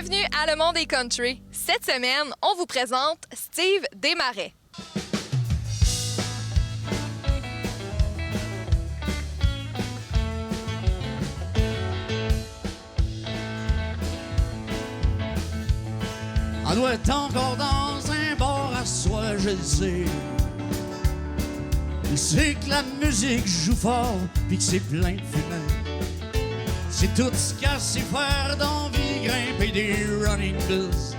Bienvenue à Le Monde des Country. Cette semaine, on vous présente Steve Desmarais. On doit être encore dans un bar à soi, je le sais. Il sait que la musique joue fort pis que c'est plein de fumée. C'est tout ce qu'elle sait faire d'envie, grimper des running bills.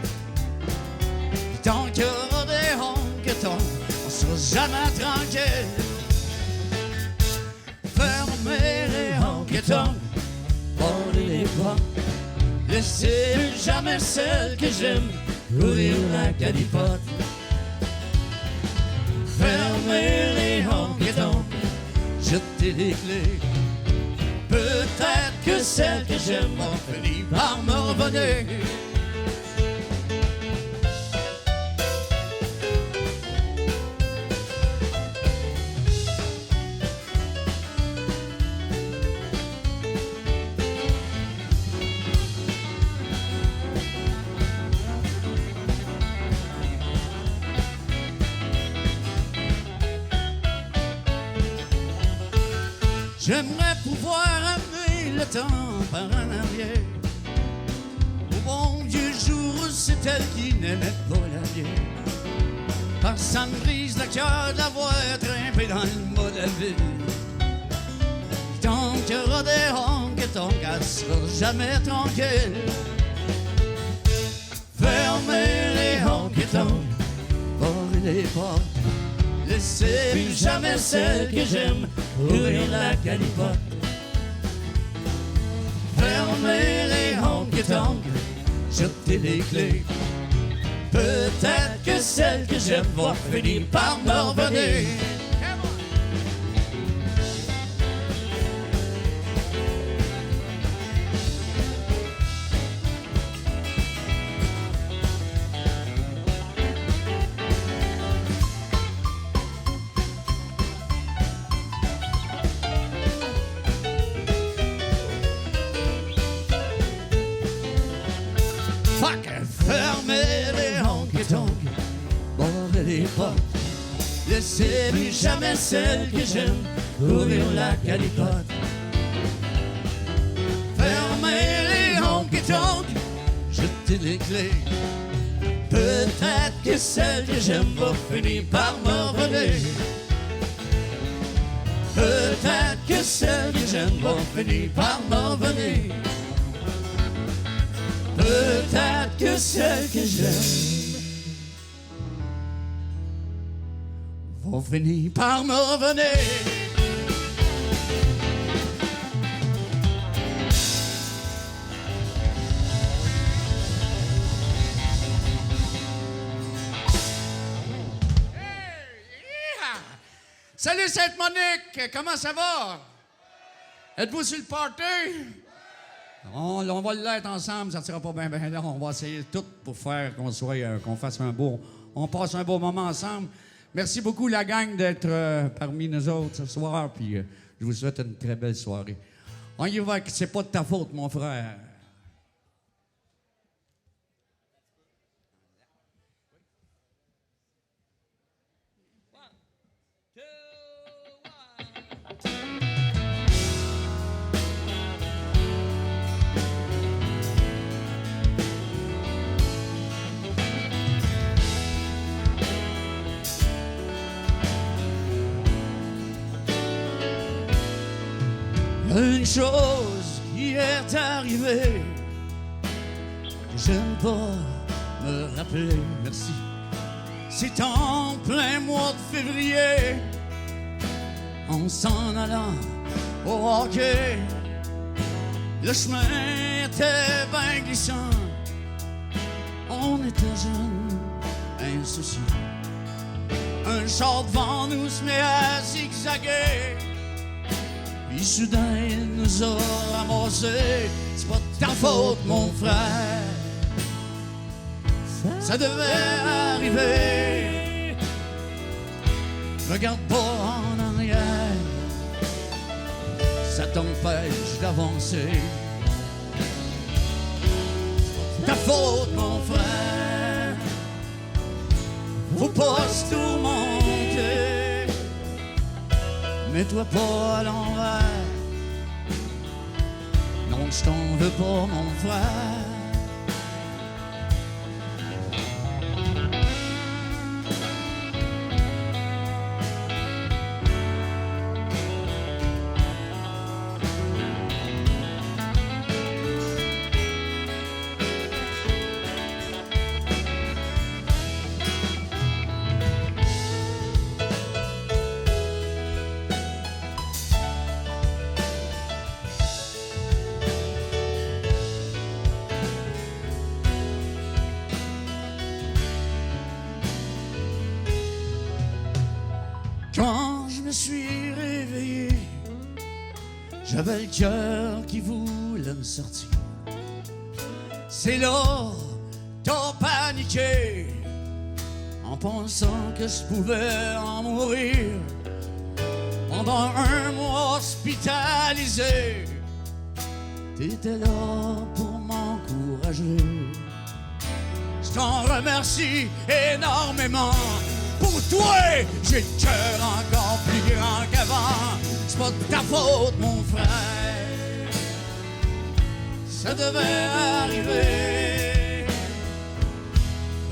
Pis tant qu'il y aura des honky-tonks, on sera jamais tranquille. Fermez les honky-tonks, bordez les portes. Laissez jamais celle que j'aime ouvrir la calipote. Fermez les honky-tonks, jetez les clés. Peut-être que celle que j'aime va finir par me revenir. J'aimerais pouvoir amener le temps par en arrière, au bon vieux jour où c'est elle qui n'aimait pas la bière. Parce que ça me brise le cœur de la voir trimper dans le mode de la ville. Tant qu'il y aura des honky-tonks, elle sera jamais tranquille. Fermez les honky-tonks, barrez les portes. Laissez plus jamais celle que j'aime ouvrir la calipote. Fermez les honky-tonks, jetez les clés. Peut-être que celle que j'aime va finir par me revenir. Fermez les honky-tonks, barrez les portes. Laissez plus jamais celle que j'aime ouvrir la calipote. Fermez les honky-tonks, jetez les clés. Peut-être que celle que j'aime va finir par me revenir. Peut-être que celle que j'aime va finir par me revenir. Peut-être que celle que j'aime va finir par me revenir. Salut Sainte-Monique, comment ça va? Êtes-vous sur le party? On va l'être ensemble, ça ne sera pas bien long. On va essayer tout pour faire qu'on fasse on passe un beau moment ensemble. Merci beaucoup la gang d'être parmi nous autres ce soir, puis je vous souhaite une très belle soirée. On y va, c'est pas de ta faute, mon frère. Une chose qui est arrivée, j'aime pas me rappeler, merci. C'est en plein mois de février, en s'en allant au hockey. Le chemin était bien glissant, on était jeunes, insouciants. Un char devant nous se met à zigzaguer. Puis soudain, il nous a ramassés. C'est pas de ta faute, mon frère. Ça devait arriver. Regarde pas en arrière. Ça t'empêche d'avancer. Ta faute, mon frère. Faut pas se tourmenter. Mets-toi pas à l'envers. Non, je t'en veux pas, mon frère. Quand je me suis réveillé, j'avais le cœur qui voulait me sortir. C'est là, t'as paniqué, en pensant que je pouvais en mourir. Pendant un mois hospitalisé, t'étais là pour m'encourager. Je t'en remercie énormément. Pour toi, j'ai le cœur encore plus grand qu'avant. C'est pas de ta faute, mon frère. Ça devait arriver.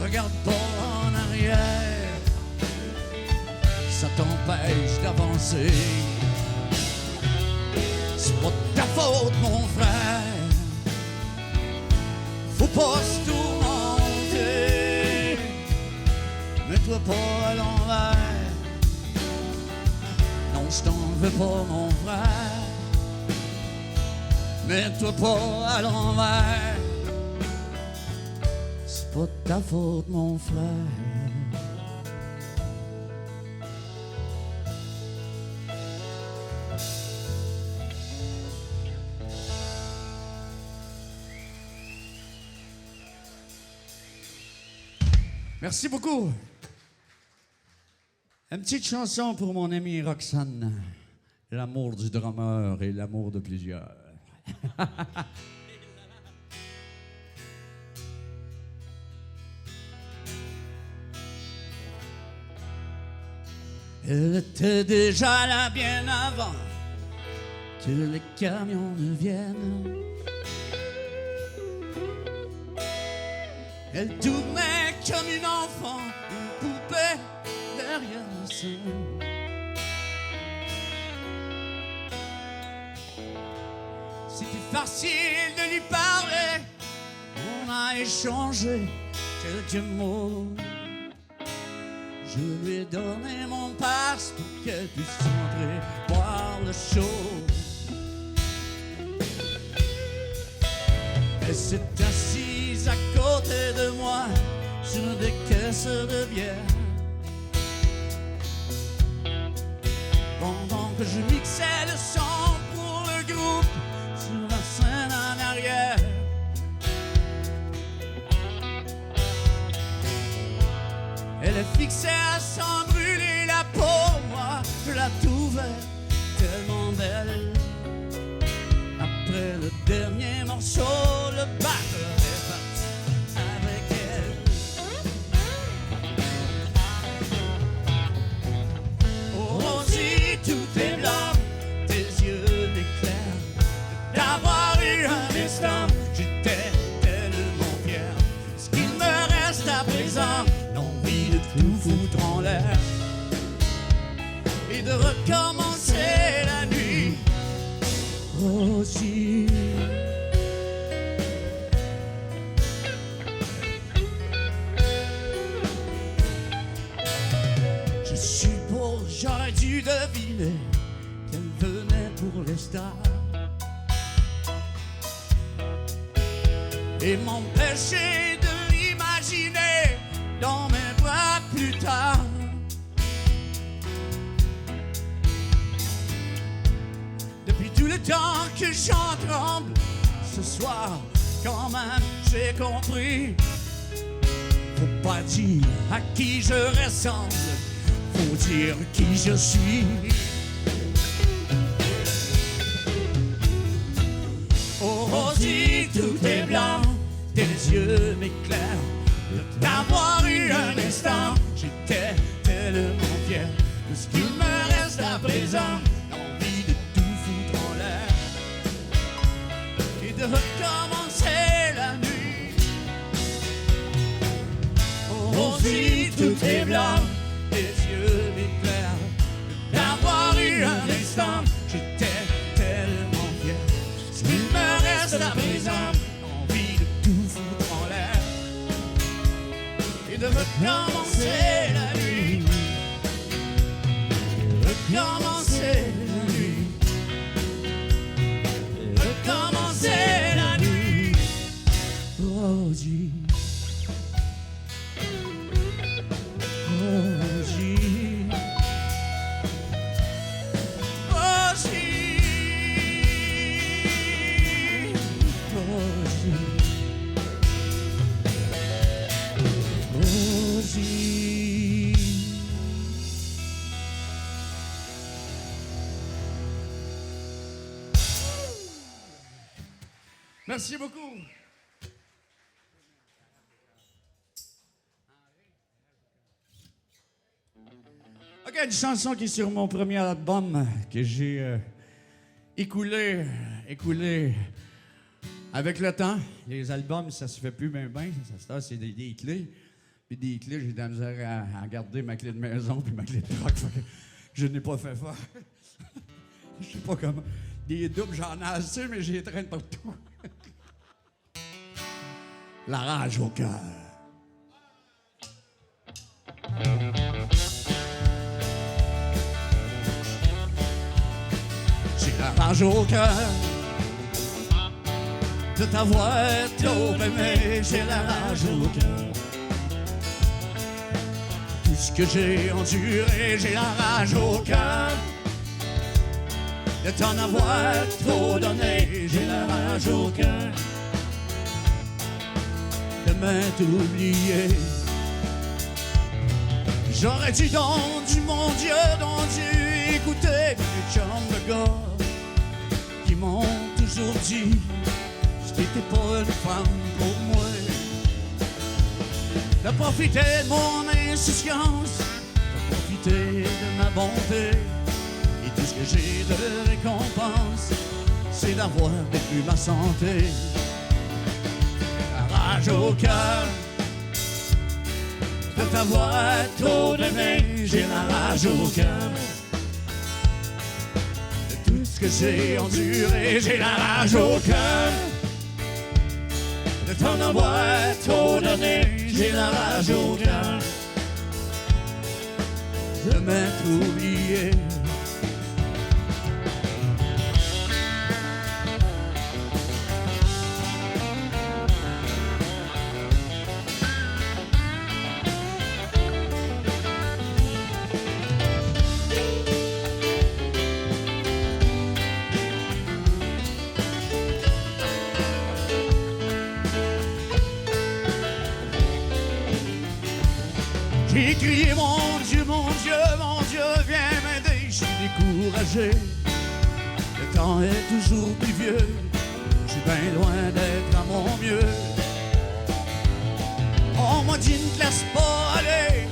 Regarde pas en arrière. Ça t'empêche d'avancer. C'est pas de ta faute, mon frère. Faut pas se tourmenter. Mets-toi pas à l'envers. Non, je t'en veux pas, mon frère. Mets-toi pas à l'envers. C'est pas de ta faute, mon frère. Merci beaucoup. Une petite chanson pour mon amie Roxane. L'amour du drummer et l'amour de plusieurs. Elle était déjà là bien avant que les camions ne viennent. Elle tournait comme une enfant, une poupée derrière le sein. C'était facile de lui parler, on a échangé quelques mots. Je lui ai donné mon passe pour qu'elle puisse entrer voir le show. Elle s'est assise à côté de moi sur des caisses de bière. Pendant que je mixais le son pour le groupe sur la scène en arrière. Elle est fixée à s'en brûler la peau. Moi, je la trouvais tellement belle. Après le dernier morceau, le batteur est parti avec elle. Oh, Rosie, tout est blanc, tes yeux l'éclairent. D'avoir eu un destin, j'étais tellement fier. Ce qu'il me reste à présent, l'envie de tout foutre en l'air et de recommencer la nuit. Rosie, je suppose j'aurais dû deviner qu'elle venait pour les stars et m'empêcher de l'imaginer dans mes bras plus tard. Depuis tout le temps que j'en tremble, ce soir, quand même, j'ai compris. Faut pas dire à qui je ressemble, faut dire qui je suis. Oh, Rosie, tout est blanc, tes yeux recommencer la nuit, recommencer la nuit, recommencer la nuit. Rosie, Rosie, Rosie, Rosie. Merci beaucoup. OK, une chanson qui est sur mon premier album que j'ai écoulé avec le temps. Les albums, ça se fait plus bien. Ça c'est des clés. Puis des clés, j'ai de la misère à garder ma clé de maison puis ma clé de truck. Fait que je n'ai pas fait faire. Je sais pas comment. Des doubles, j'en ai assez, mais j'y traîne partout. La rage au cœur. J'ai la rage au cœur de t'avoir trop aimé. J'ai la rage au cœur. Tout ce que j'ai enduré, j'ai la rage au cœur de t'en avoir trop donné. J'ai la rage au cœur de m'être oublié. J'aurais dû mon Dieu, écouter mes chums de gars qui m'ont toujours dit que t'étais pas une femme pour moi. T'as profité de mon insouciance, t'as profité de ma bonté, et tout ce que j'ai de récompense, c'est d'avoir vécu ma santé. La rage au cœur de t'avoir trop aimé, j'ai la rage au cœur de tout ce que j'ai enduré, j'ai la rage au cœur de t'en avoir trop donné, j'ai la rage au cœur de m'être oublié. J'ai crié mon Dieu, mon Dieu, mon Dieu, viens m'aider, je suis découragé. Le temps est toujours plus vieux, je suis bien loin d'être à mon mieux. On m'a dit ne te laisse pas aller,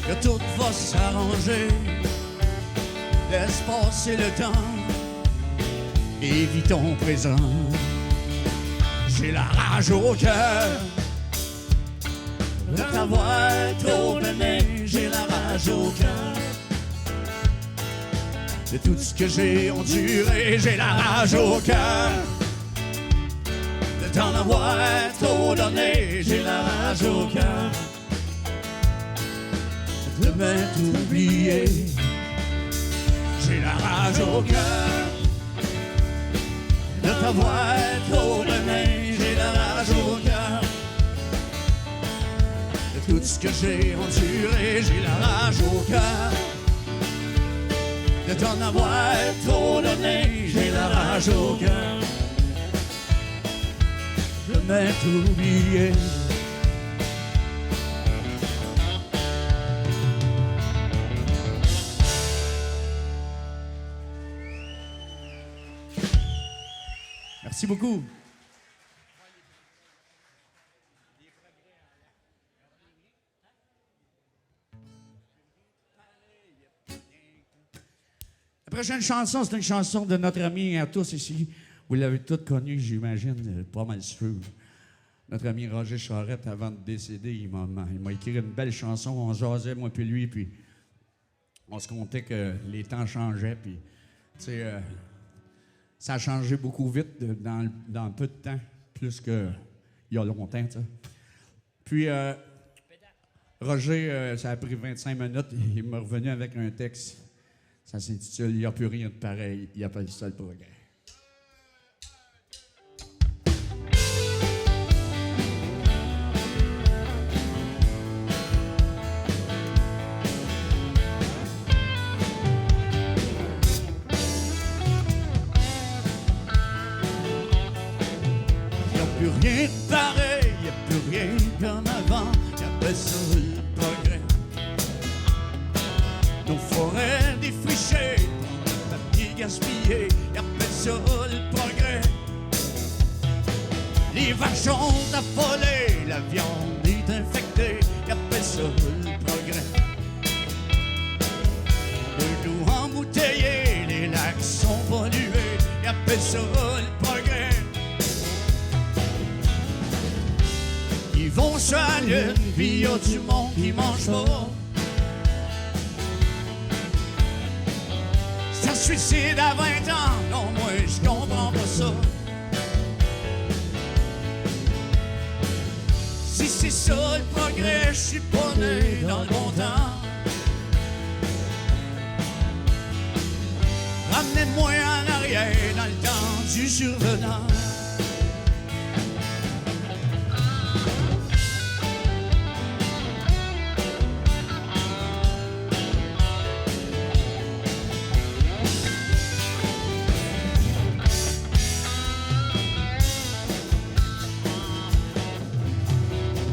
que tout va s'arranger. Laisse passer le temps et vis ton présent. J'ai la rage au cœur de t'avoir trop aimé, j'ai la rage au cœur de tout ce que j'ai enduré, j'ai la rage au cœur de t'en avoir trop donné, j'ai la rage au cœur de m'être oublié. J'ai la rage au cœur de t'avoir trop aimé, j'ai la rage au cœur tout ce que j'ai enduré, j'ai la rage au cœur de t'en avoir trop donné, j'ai la rage au cœur de m'être oublié. Merci beaucoup. La prochaine chanson, c'est une chanson de notre ami à tous ici. Vous l'avez tous connu, j'imagine, pas mal sûr. Notre ami Roger Charette, avant de décéder, il m'a écrit une belle chanson. On jasait, moi puis lui, puis on se comptait que les temps changeaient, puis, tu sais, ça a changé beaucoup vite dans peu de temps, plus qu'il y a longtemps, tu sais. Puis, Roger, ça a pris 25 minutes. Il m'est revenu avec un texte. Ça s'intitule « Il n'y a plus rien de pareil ». Il appelle ça le progrès. Plus rien de pareil, y a plus rien comme avant, y appelle ça le progrès. Nos forêts défrichées, le papier gaspillé, y appelle ça le progrès. Les vaches sont affolées, la viande est infectée, y appelle ça le progrès. De l'eau embouteillée, les lacs sont pollués, y appelle ça le progrès. Ils vont sur la lune, puis y'a du monde qui mange pas. Ça se suicide à 20 ans, non, moi je comprends pas ça. Si c'est ça le progrès, je suis pas né dans le bon temps. Ramenez-moi en arrière dans le temps du survenant.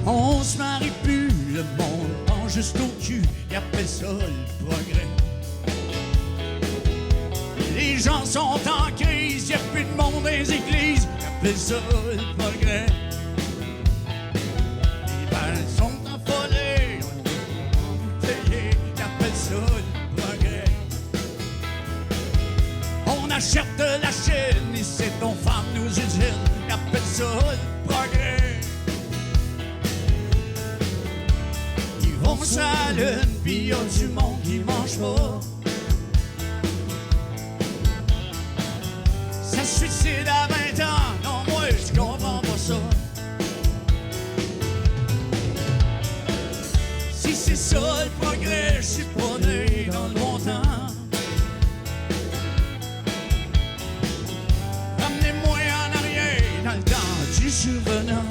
On se marie plus, le monde prend juste au cul, ils appellent ça le progrès. Les gens sont en crise, y'a plus de monde dans les églises, ils appellent ça le progrès. Les balles sont affolées, embouteillées, ils appellent ça le progrès. On achète de la Chine, et c'est ton femme nous usine, ils appellent ça le progrès. On s'allume, pis y'a du monde qui mange pas. Ça se suicide à 20 ans, non, moi je comprends pas ça. Si c'est ça le progrès, je suis pas né dans le bon temps. Ramenez-moi en arrière dans le temps du survenant.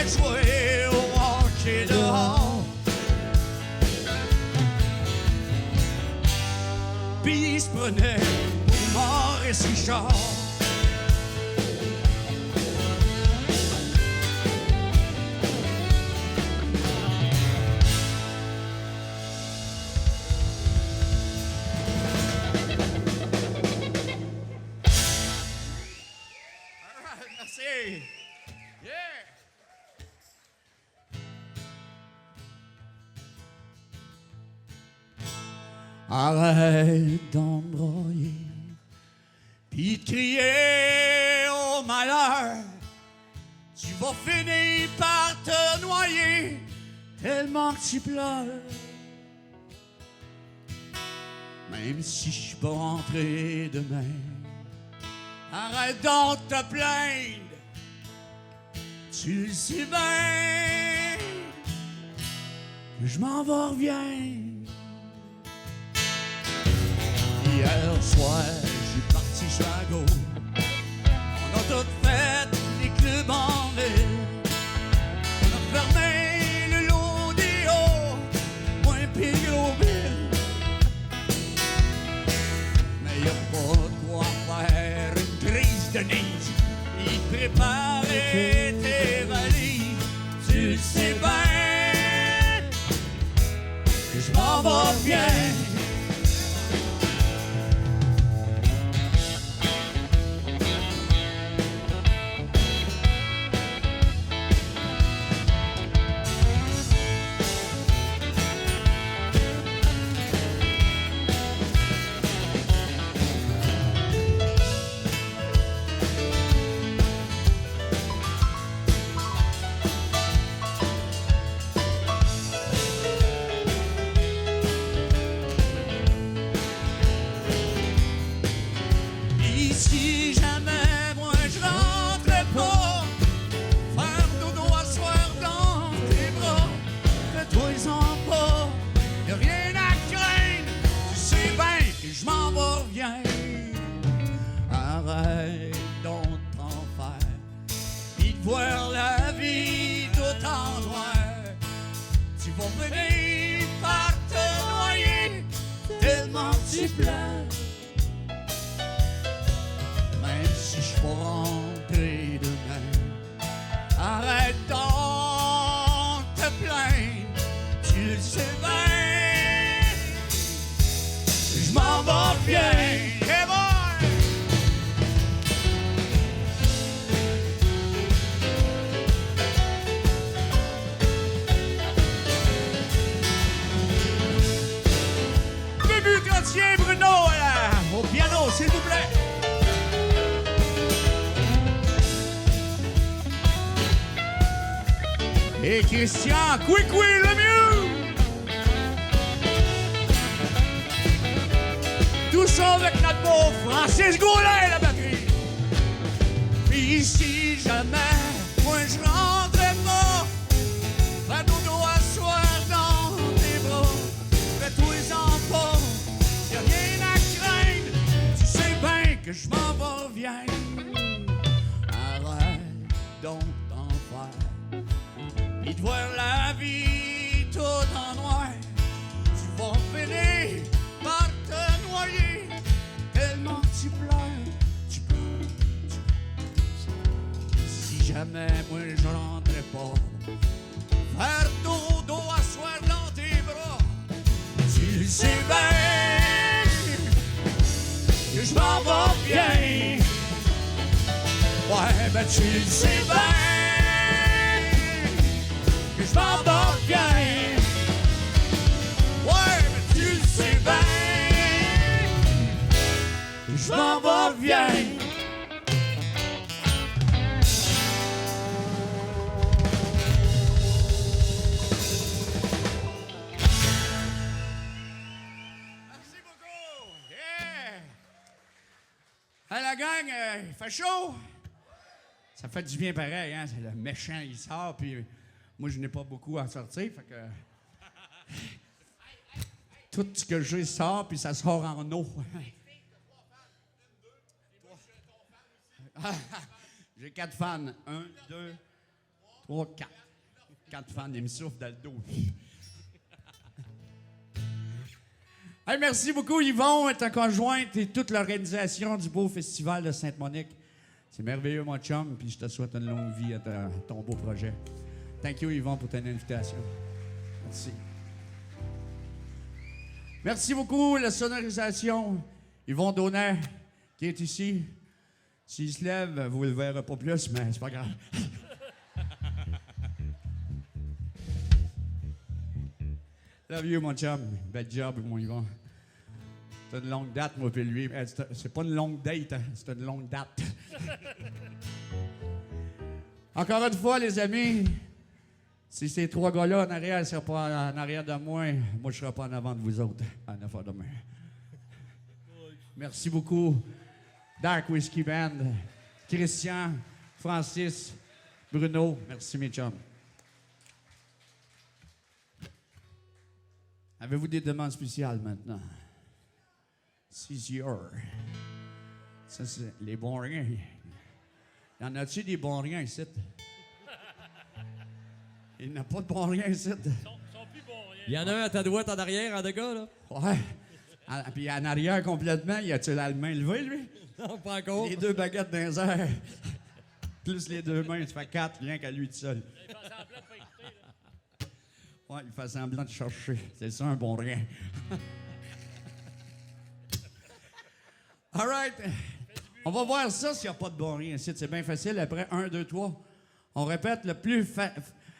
Jouer au hockey dehors. Puis il se prenait pour Maurice Richard. All right, merci. Yeah. Arrête d'embrouiller, pis de crier au malheur. Tu vas finir par te noyer, tellement que tu pleures. Même si je suis pas rentré demain, arrête donc de te plaindre. Tu le sais bien que je m'en vais reviens. Hier soir, je suis parti Chicago. On a tout fait les clubs en ville. On a fermé le Lodéo, moins pis gros Bill. Mais y'a pas de quoi faire une crise de neige. Il préparait tes valises. Tu le sais bien que je m'en vais bien. Y'a rien à craindre, tu sais bien que je m'en vais, viens. Arrête donc de t'en faire, pis de voir la vie tout en noir. Tu vas venir par te noyer, tellement tu pleures. Même si je suis pas rentré demain, arrête donc de te plaindre, tu le sais bien. Je m'en vais bien, hey boy! Début Trottier, Bruno, au piano, s'il vous plaît. Et Christian, quick le mieux! Tout ça avec notre beau Francis Gaulin, la batterie. Puis si jamais, moi je rentrais pas, faire dodo à soir dans tes bras, fais-toi-en pas, y'a rien à craindre, tu sais bien que je m'en vais, viens. Arrête donc d'en faire, pis de voir la vie tout en noir, tu vas finir par te noyer, tellement tu pleures, tu pleures. Si jamais moi je rentrais pas, faire dodo à soir dans tes bras, tu le sais bien que je m'en vais bien. Ouais, ben tu le sais bien que je m'en vais bien. Ouais, mais tu le sais bien que je m'en vais bien. Merci beaucoup. Yeah! Hey, la gang, il fait chaud? Ça fait du bien pareil, hein? C'est le méchant, il sort, puis moi, je n'ai pas beaucoup à sortir, fait que... Tout ce que j'ai sort, puis ça sort en eau. J'ai 4 fans. 1, 2, 3, 4. 4 fans, ils me soufflent dans le dos. Hey, merci beaucoup, Yvon, ta conjointe et toute l'organisation du beau festival de Sainte-Monique. C'est merveilleux, mon chum, puis je te souhaite une longue vie à ton beau projet. Thank you, Yvon, pour ton invitation. Merci. Merci beaucoup, la sonorisation. Yvon Donnet, qui est ici. S'il se lève, vous le verrez pas plus, mais c'est pas grave. Love you, mon chum. Bel job, mon Yvon. C'est une longue date, moi, puis lui. C'est pas une longue date, hein? C'est une longue date. Encore une fois, les amis, si ces 3 gars-là en arrière ne seraient pas en arrière de moi, moi, je ne serais pas en avant de vous autres, en affaire de main. Merci beaucoup, Dark Whiskey Band, Christian, Francis, Bruno. Merci, mes chums. Avez-vous des demandes spéciales maintenant? C'est your. Ça, c'est les bons riens. Y en a-tu des bons riens ici? Il n'y a pas de bons riens ici. Ils sont plus bons riens. Il y en a un à ta droite en arrière, en deux gars, là. Ouais. Puis en arrière complètement, y a-tu la main levée, lui? Non, pas encore. Les 2 baguettes dans les airs. Plus les 2 mains, ça fait 4, rien qu'à lui tout seul. Il fait semblant de pas écouter, là. Ouais, il fait semblant de chercher. C'est ça, un bon rien. All right. On va voir ça s'il n'y a pas de bon rien ici. C'est bien facile. Après 1, 2, 3, on répète le plus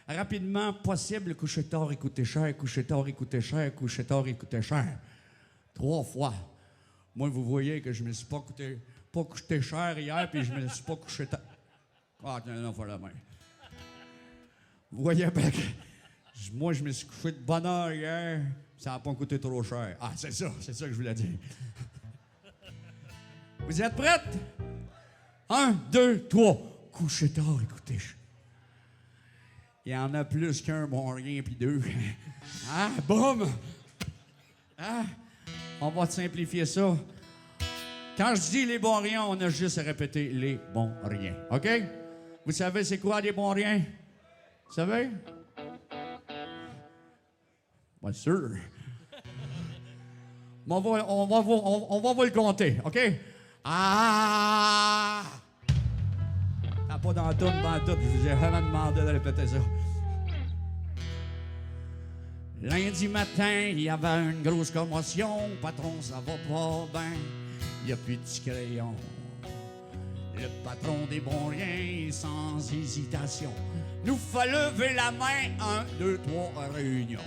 rapidement possible. Coucher tard, écoutez cher, coucher tard, écoutez cher, coucher tard, écoutez cher. 3 fois. Moi, vous voyez que je me suis pas couché cher hier, puis je me suis pas couché tard. Ah, tiens, non, faut la main. Vous voyez bien que moi, je me suis couché de bonne heure hier, ça n'a pas coûté trop cher. Ah, c'est ça que je voulais dire. Vous êtes prêtes? 1, 2, 3. Couchez tard, écoutez. Il y en a plus qu'un bon rien, puis 2. Ah, boum! Hein? On va simplifier ça. Quand je dis les bons riens, on a juste à répéter les bons riens. OK? Vous savez c'est quoi des bons riens? Vous savez? Bien sûr. Mais on va vous le compter, OK? Ah! Ah, pas dans tout, je vous ai vraiment demandé de répéter ça. Lundi matin, il y avait une grosse commotion. Patron, ça va pas bien. Il n'y a plus de petits crayons. Le patron des bons riens, sans hésitation, nous fait lever la main. 1, 2, 3, réunion.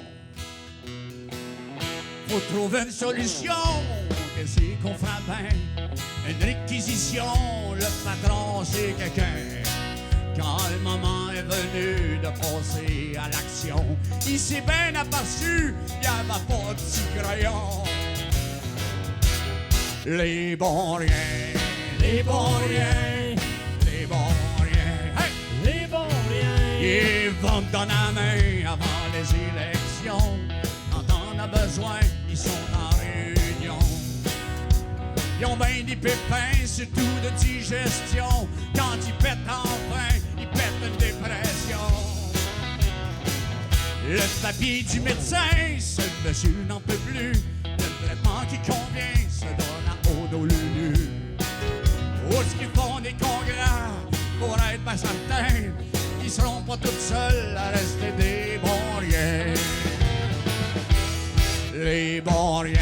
Faut trouver une solution. Qu'est-ce qu'on fera bien? Une réquisition. Le patron, c'est quelqu'un. Quand le moment est venu de passer à l'action, il s'est bien aperçu, il n'y avait pas de petits crayons. Les bons riens, les bons riens, les bons riens, hey! Les bons riens, ils vont te donner la main avant les élections. Quand on a besoin, ils sont en réunion. Ils ont bien des pépins, surtout de digestion. Quand ils pètent enfin, ils pètent une dépression. Le papier du médecin, ce monsieur n'en peut plus. Le traitement qui convient se donne à haut nos lulu. Où est-ce qu'ils font des congrès pour être bien certains? Ils seront pas tous seuls à rester des bons riens. Les bons riens,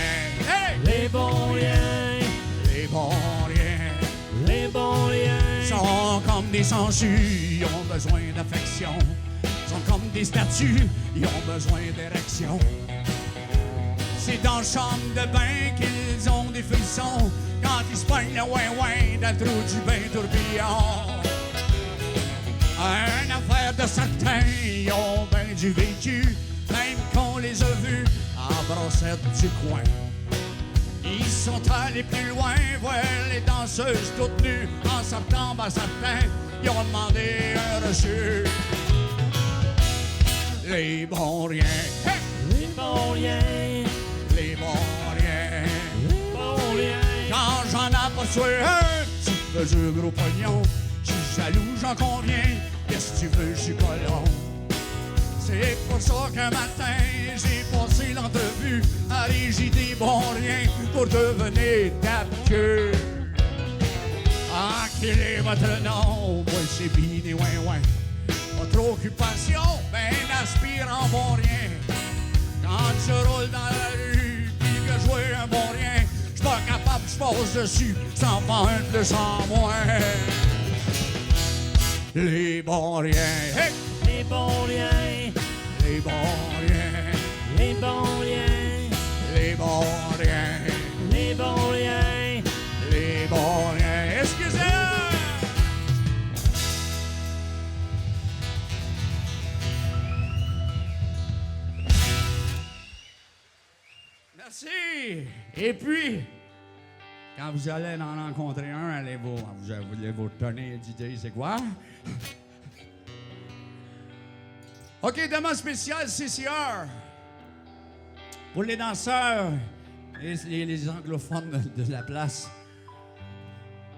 hey! Les bons riens, les bons riens, les bons riens sont comme des sangsues, ils ont besoin d'affection. Sont comme des statues, ils ont besoin d'érection. C'est dans la chambre de bain qu'ils ont des frissons quand ils se poignent le ouin-ouin dans le trou du bain tourbillon. Une affaire de certains, ils ont ben du vécu, même qu'on les a vus à brossette du coin. Ils sont allés plus loin, voir les danseuses toutes nues. En septembre à certains, ils ont demandé un reçu. Les bons riens, hey! Les bons riens, les bons riens, les bons riens. Quand j'en ai pas tué un, tu faisais gros pognon. J'suis jaloux, j'en conviens, qu'est-ce que tu veux, j'suis pas long. C'est pour ça qu'un matin, j'ai passé l'entrevue à Régie des bons riens pour devenir tape-queue. Ah, quel est votre nom? Moi, c'est Bini Ouin-Ouin. Votre occupation, ben aspire en bon rien. Quand je roule dans la rue, puis que je vois un bon rien, j'suis pas capable, j'passe dessus, sans pas un de plus en moins. Les bons riens, hey! Les bons riens, les bons riens, les bons riens, les bons riens, les bons riens, les bons riens. Excusez-moi! Merci. Et puis, quand vous allez en rencontrer un, allez-vous donner d'idée, c'est quoi? OK, demande spéciale CCR. Pour les danseurs et les anglophones de la place,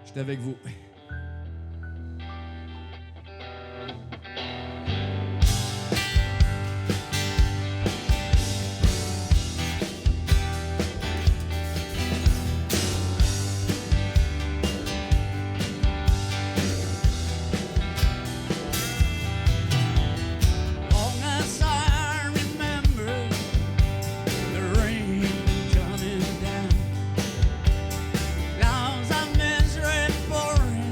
je suis avec vous. Pouring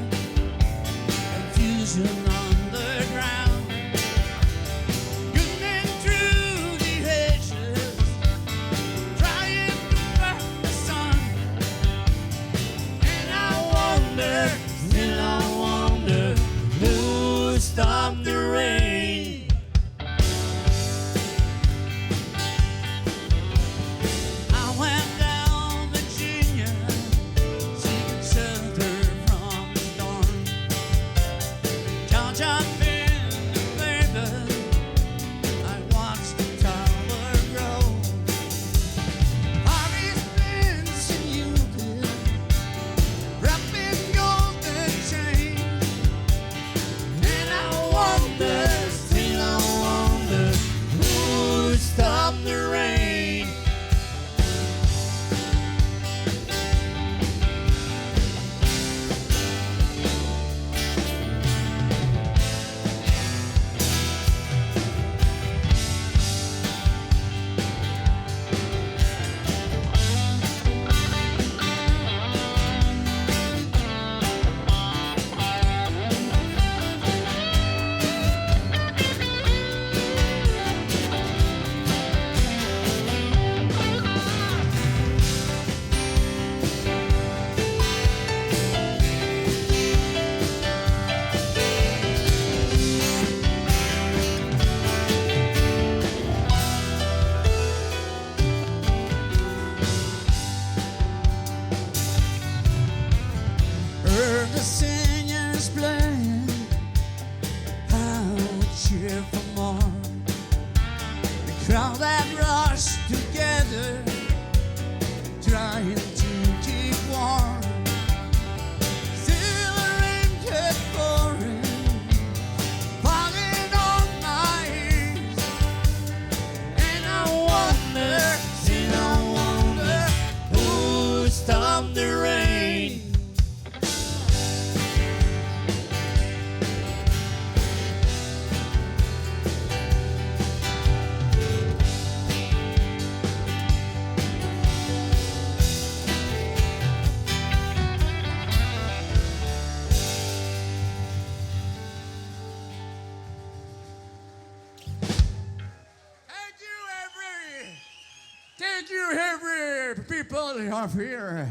Thank you, every people of here.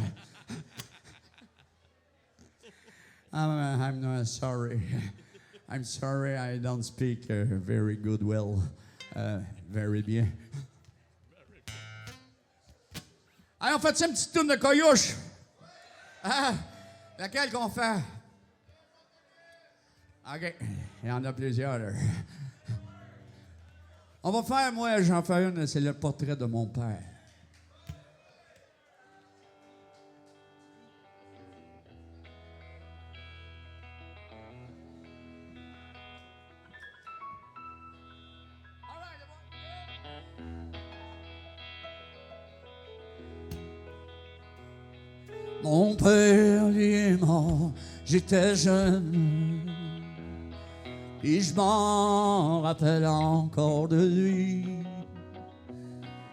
I'm not sorry. I'm sorry I don't speak very good well. Very bien. Allez, on fait une petite tourne de coyouche? Ah, laquelle qu'on fait? OK. Il y en a plusieurs. Là. On va faire, moi, j'en fais une, c'est le portrait de mon père. Mon père, lui, est mort, j'étais jeune. Et je m'en rappelle encore de lui.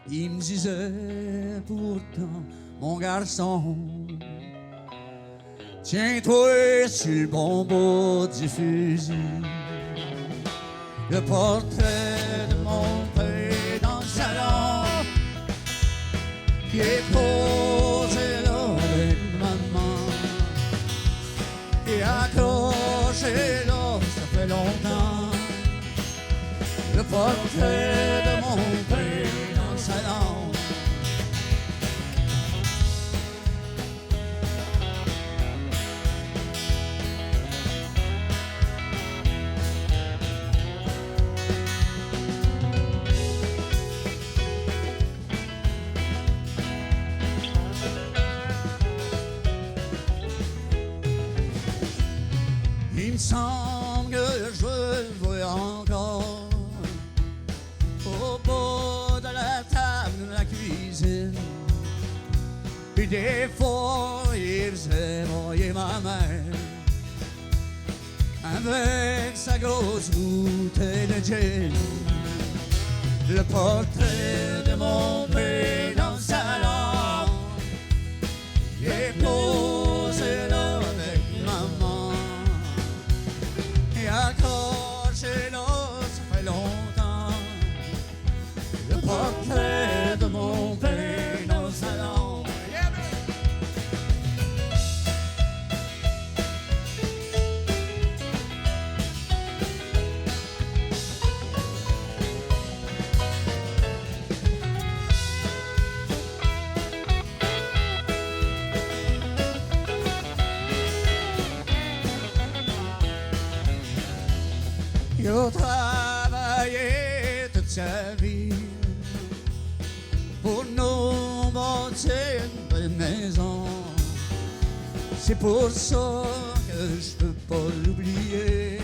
Il me disait pourtant, mon garçon, tiens-toi sur le bon bout du fusil. Le portrait de mon père dans le salon, qui est posé là avec maman, et accroché là. Longtemps, le portrait de mon père dans le salon. Il me semble que je le vois encore au bout de la table de la cuisine. Puis des fois, il faisait broyer ma mère avec sa grosse bouteille de gin. Le portrait de mon père dans le salon, il est posé là avec maman. Et accroché là, ça fait longtemps. Le portrait de mon père dans le salon. Yeah, il a travaillé toute sa vie pour nous bâtir une belle maison. C'est pour ça que je peux pas l'oublier.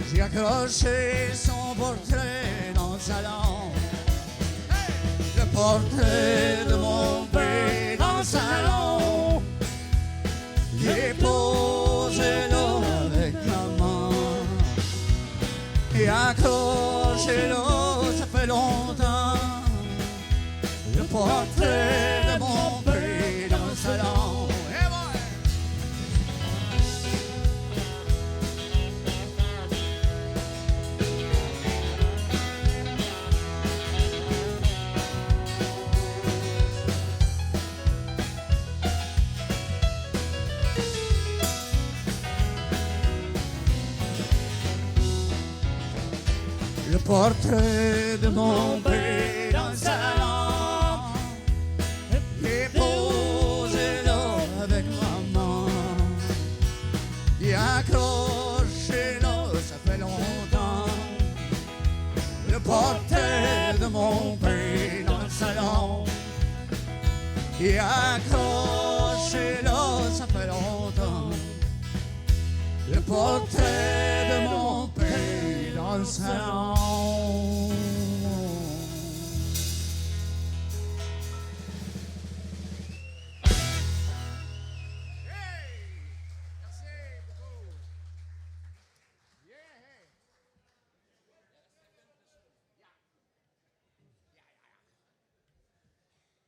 J'ai accroché son portrait dans le salon. Hey! Le portrait de mon père dans le salon. Il est posé là avec maman. Et accroché là, ça fait longtemps. Le portrait de mon père dans le salon. Hey boy! Le portrait de mon père dans le salon, il est posé là avec maman. Il est accroché là, ça fait longtemps. Le portrait de mon père dans le salon, il est accroché là, ça fait longtemps. Le portrait de mon père dans le salon.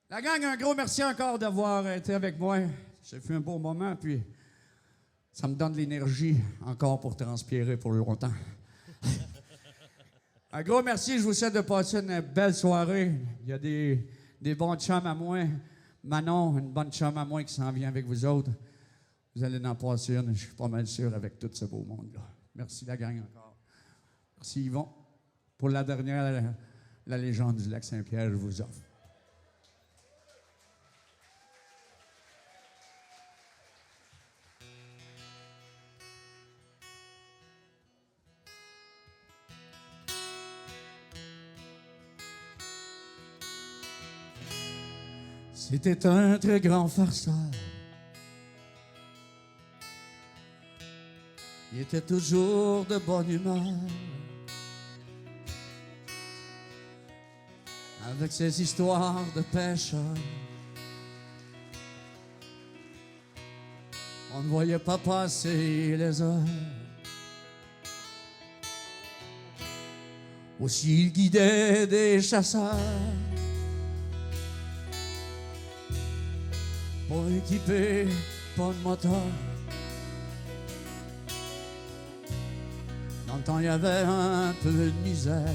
La gang, un gros merci encore d'avoir été avec moi. J'ai fait un beau moment, puis ça me donne de l'énergie encore pour transpirer pour longtemps. Un gros merci, je vous souhaite de passer une belle soirée. Il y a des bons chums à moi. Manon, une bonne chum à moi qui s'en vient avec vous autres. Vous allez en passer une, je suis pas mal sûr, avec tout ce beau monde-là. Merci la gang encore. Merci Yvon. Pour la dernière, la légende du lac Saint-Pierre, je vous offre. C'était un très grand farceur. Il était toujours de bonne humeur. Avec ses histoires de pêcheurs. On ne voyait pas passer les heures. Aussi il guidait des chasseurs. Pas équipé, pas de moteur. Dans le temps, il y avait un peu de misère.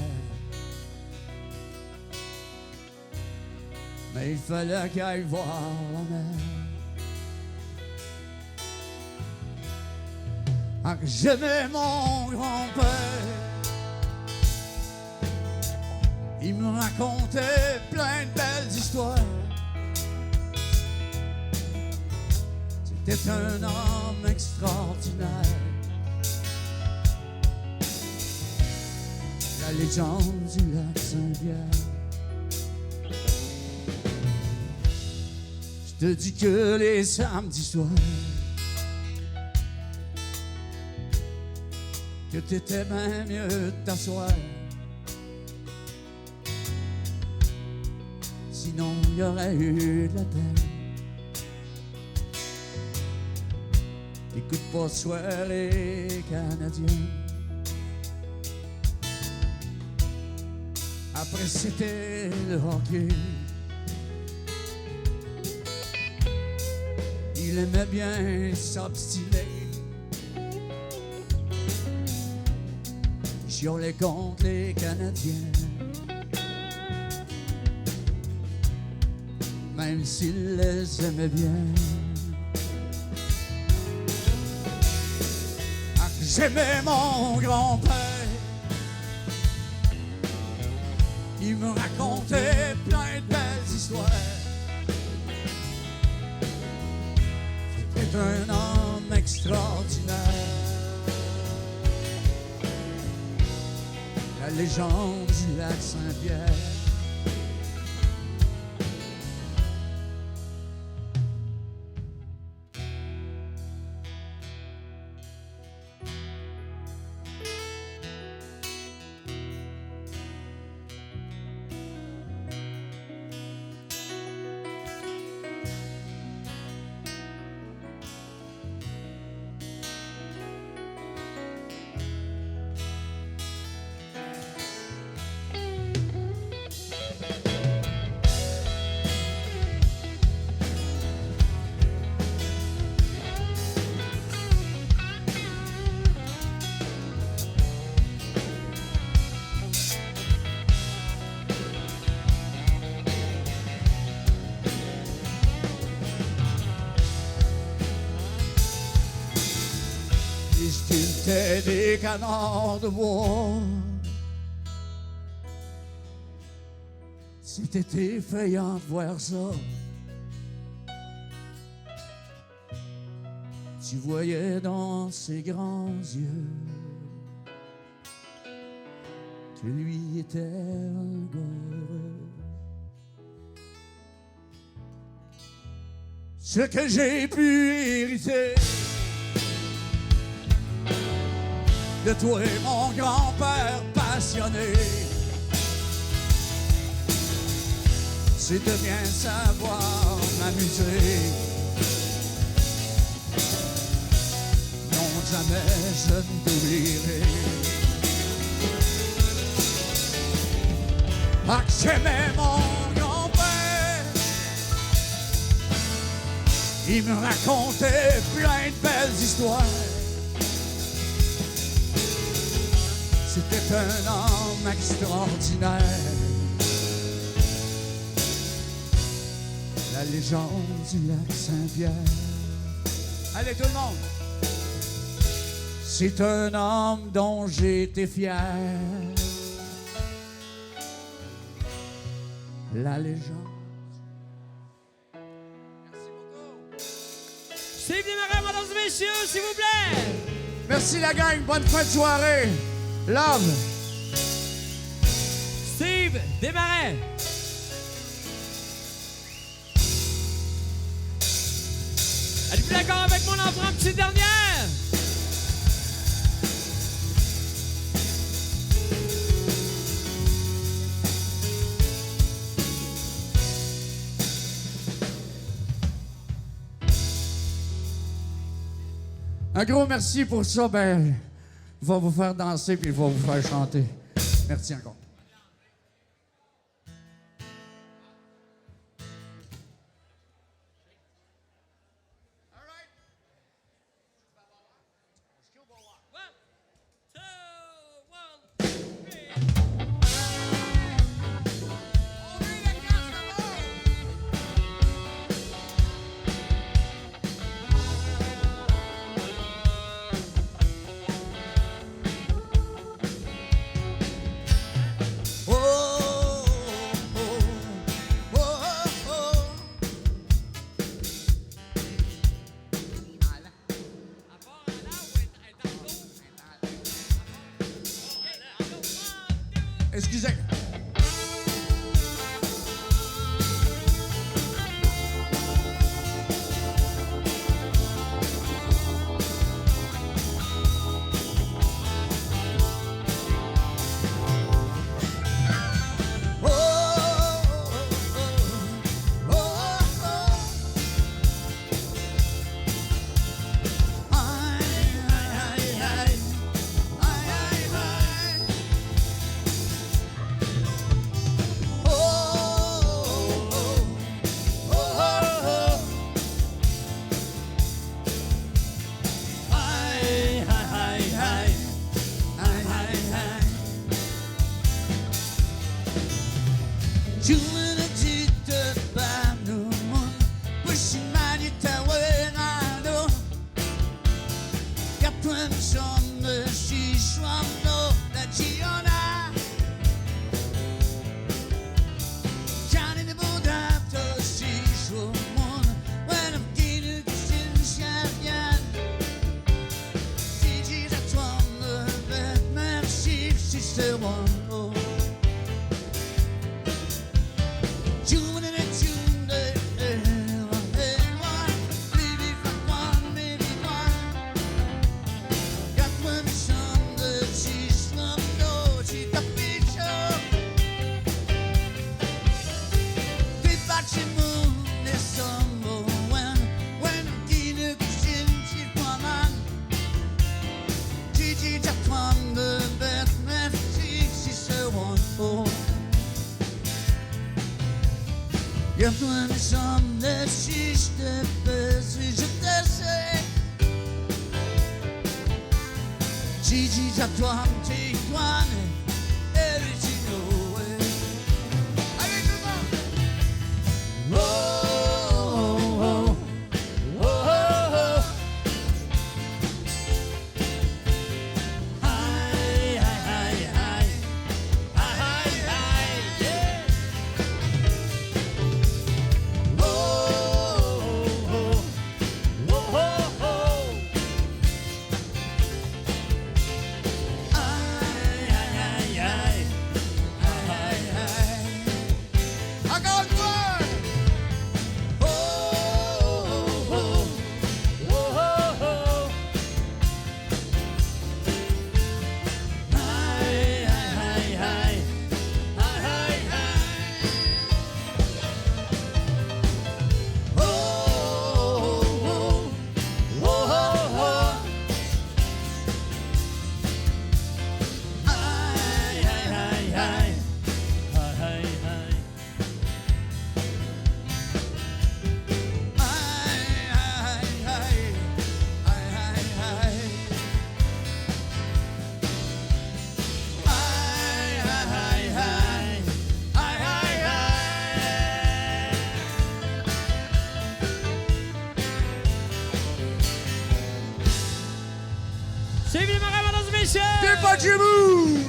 Mais il fallait qu'il aille voir la mer. Ah, j'aimais mon grand-père. Il me racontait plein de belles histoires. C'était un homme extraordinaire. La légende du lac Saint-Pierre. Je te dis que les samedis soirs, que t'étais bien mieux de t'asseoir. Sinon il y aurait eu de la peine. Écoute pas ce soir les Canadiens. Après c'était le hockey. Il aimait bien s'obstiner. Il chiolait contre les Canadiens. Même s'il les aimait bien. J'aimais mon grand-père. Il me racontait plein de belles histoires. C'était un homme extraordinaire. La légende du lac Saint-Pierre. C'était des canards de bois. C'était effrayant de voir ça. Tu voyais dans ses grands yeux que lui était un gars heureux. Ce que j'ai pu hériter de toi et mon grand-père passionné, c'est de bien savoir m'amuser. Non, jamais je ne t'oublierai. Ah, que j'aimais mon grand-père. Il me racontait plein de belles histoires. C'était un homme extraordinaire. La légende du lac Saint-Pierre. Allez tout le monde! C'est un homme dont j'ai été fier. La légende. Merci beaucoup. Steve Desmarais, mesdames et messieurs, s'il vous plaît! Merci la gang, bonne fin de soirée. Love. Steve Desmarais. Êtes-vous d'accord avec mon enfant, petite dernière? Un gros merci pour ça. Ben, il va vous faire danser puis il va vous faire chanter. Merci encore. Excusez. Yaptığın şamda şişte bezvici dese Gigi Jatuan Tiguan Ericino Allez tout le monde! Oh, oh, oh, oh, oh. Hi, hi, hi, hi. Hi, hi, hi, yeah. Country Moon!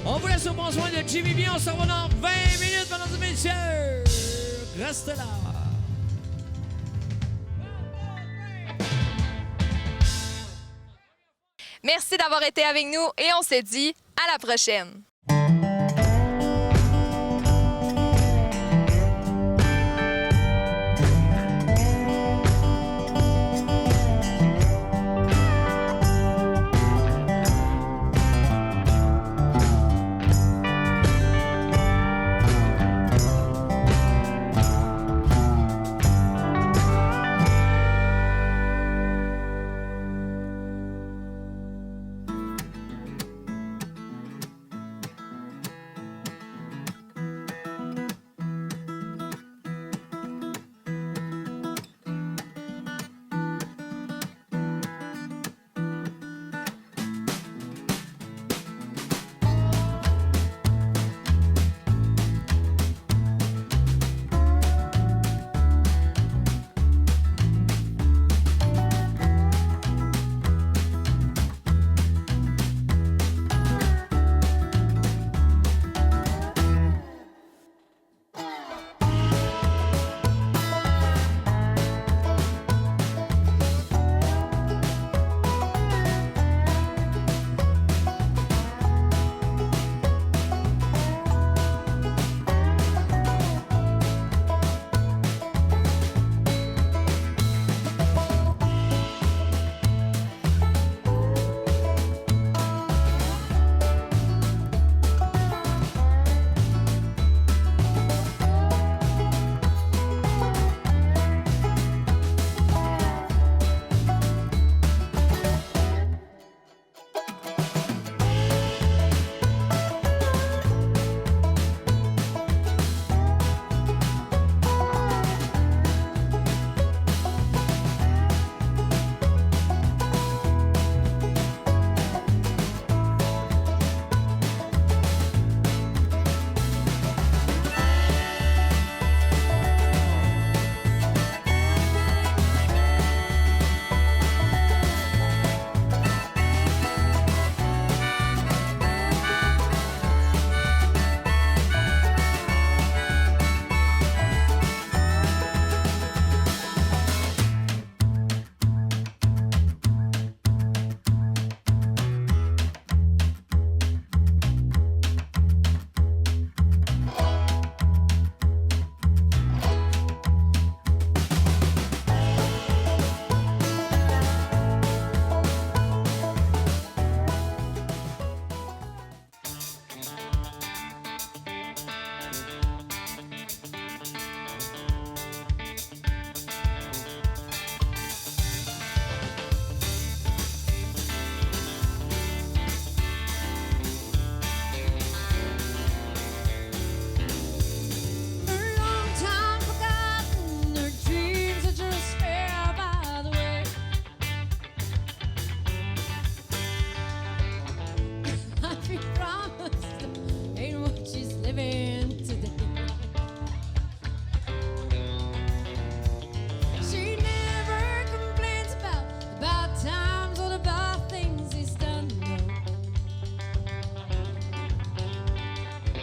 On vous laisse au bon soin de Jimmy B. On se revoit dans 20 minutes, mesdames et messieurs. Restez là. Merci d'avoir été avec nous et on se dit à la prochaine.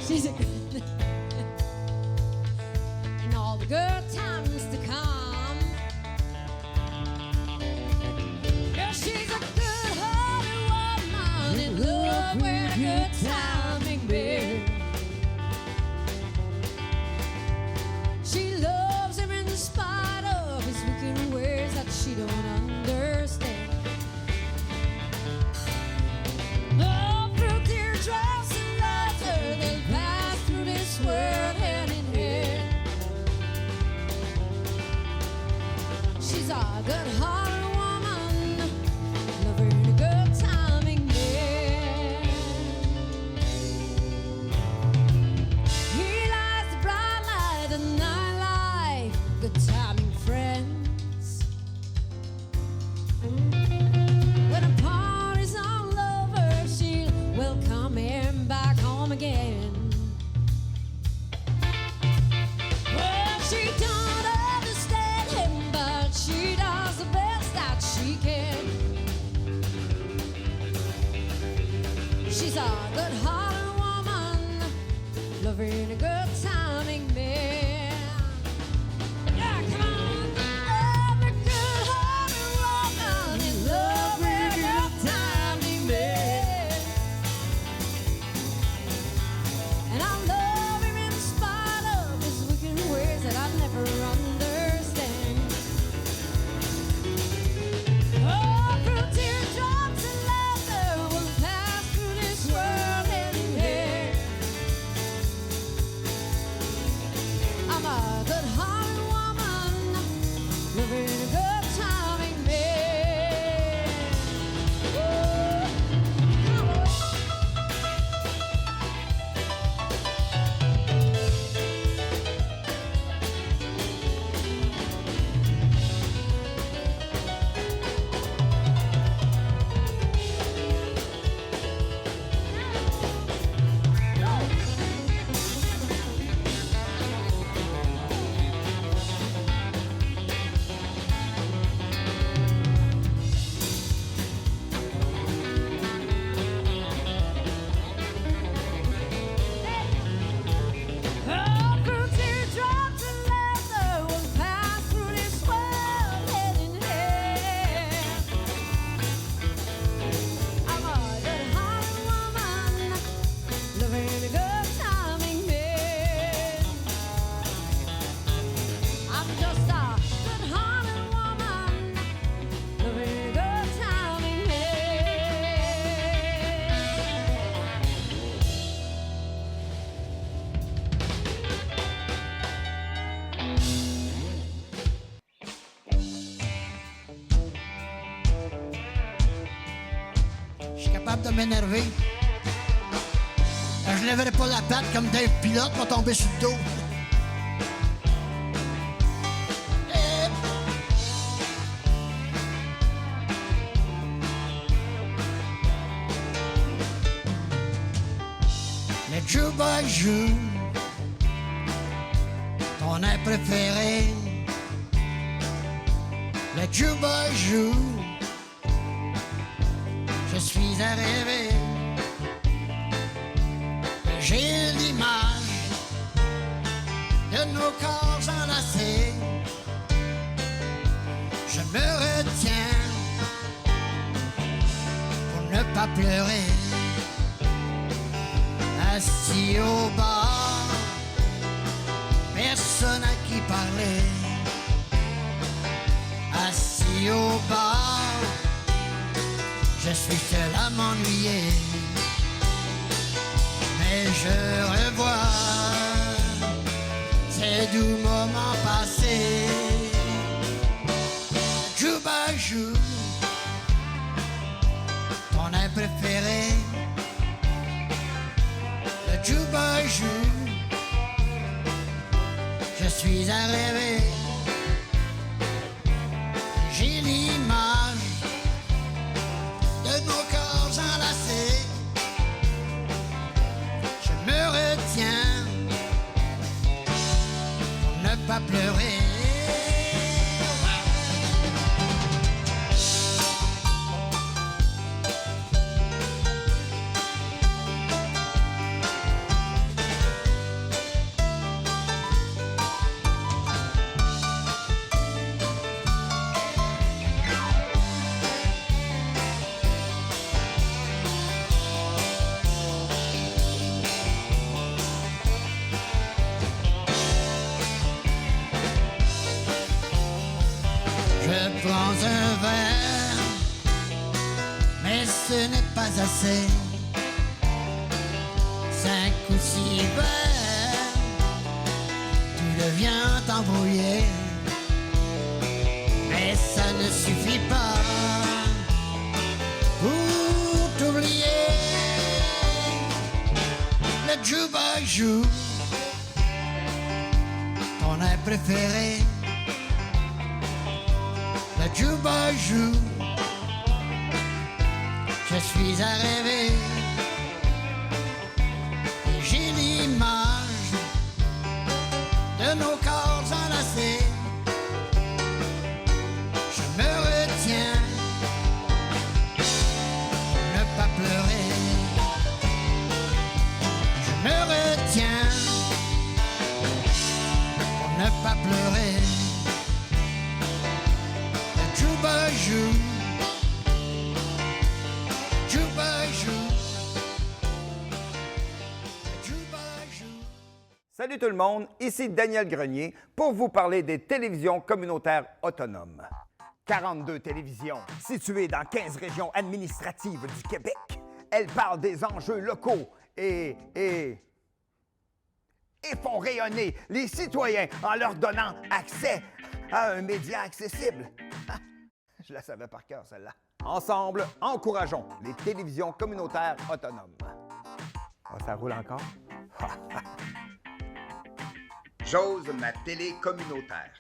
She's a good and all the good times to come. Yeah, she's a good-hearted woman in love with a good timing beer. She loves him in spite of his wicked ways that she don't understand. Oh, through teardrops and laughter, they'll pass through this world hand in hand. She's a good-hearted woman, loving a good timing man. He likes the bright light, the nightlife, good timing friends. When a party's all over, she'll welcome him back home. capable de m'énerver. Je lèverai pas la patte comme Dave Pilote va tomber sur le dos. Le jukebox joue ton air préféré. Le jukebox joue, je suis arrivé. J'ai l'image de nos corps enlacés. Je me retiens pour ne pas pleurer. Assis au bar, personne à qui parler. Assis au bar, je suis seul à m'ennuyer. Mais je revois ces doux moments passés. Jukebox joue ton air préféré. Le jukebox joue, je suis à rêver. J'ai l'image de nos corps enlacés. Je me retiens pour ne pas pleurer. Je prends un verre, mais ce n'est pas assez. 5 ou 6 verres, tout devient embrouillé. Mais ça ne suffit pas pour t'oublier. Le jukebox joue ton air préféré. Le jukebox joue, je suis à rêver. Et j'ai l'image de nos corps enlacés. Je me retiens pour ne pas pleurer. Je me retiens pour ne pas pleurer. Jukebox joue, jukebox joue, jukebox joue. Salut tout le monde, ici Daniel Grenier pour vous parler des télévisions communautaires autonomes. 42 télévisions situées dans 15 régions administratives du Québec. Elles parlent des enjeux locaux et font rayonner les citoyens en leur donnant accès à un média accessible. Je la savais par cœur, celle-là. Ensemble, encourageons les télévisions communautaires autonomes. Oh, ça roule encore? J'ose ma télé communautaire.